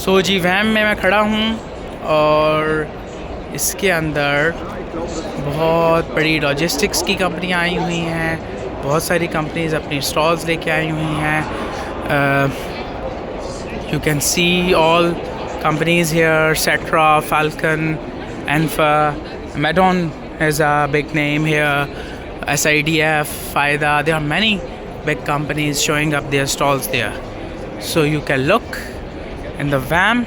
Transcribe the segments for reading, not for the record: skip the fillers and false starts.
सो जी वैम में मैं खड़ा हूँ और इसके अंदर बहुत बड़ी लॉजिस्टिक्स की कंपनियाँ आई हुई हैं। बहुत सारी कंपनीज अपनी स्टॉल्स लेके आई हुई हैं। You can see all companies here: Cetra, Falcon, Enfa, Medon is a big name here, SIDF, Faida. There are many big companies showing up their stalls there. So you can look in the van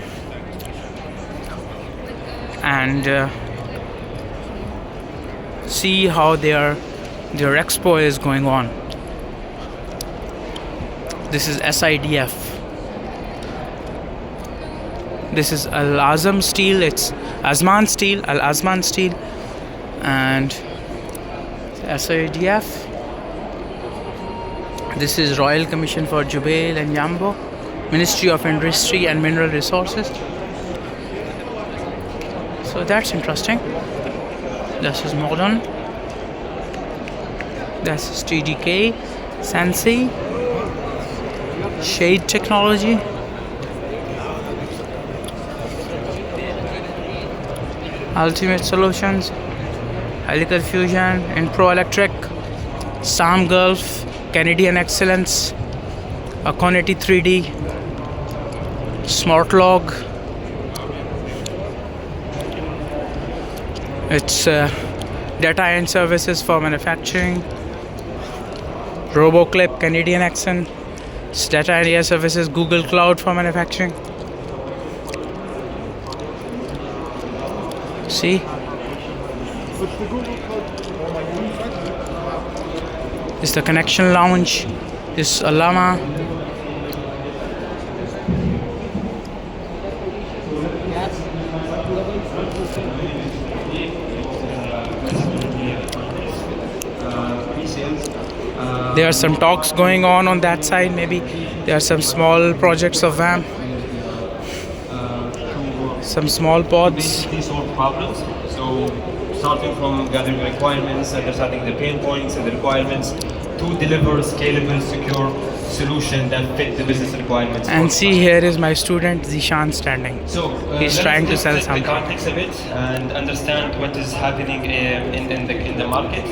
and see how their expo is going on. This is SIDF. This is Al Azam Steel. It's Azman Steel, Al Azman Steel, and SIDF. This is Royal Commission for Jubail and Yambo, Ministry of Industry and Mineral Resources. So that's interesting. This is modern. This is TDK, Sensi, Shade Technology. Ultimate Solutions, Helical Fusion, Impro Electric, Sam Gulf, Canadian Excellence, Aconity 3D, Smart Log. It's data and services for manufacturing. RoboClip, Canadian Accent, it's data and AI services. Google Cloud for manufacturing. See, this is the connection lounge. This is Alama. There are some talks going on that side. Maybe there are some small projects of VAM. Some small pods. These solve problems. So starting from gathering requirements, understanding the pain points and the requirements to deliver scalable, secure solution that fit the business requirements. And see, here is my student Zishan standing. So he's trying to sell something. The context of it and understand what is happening in the market.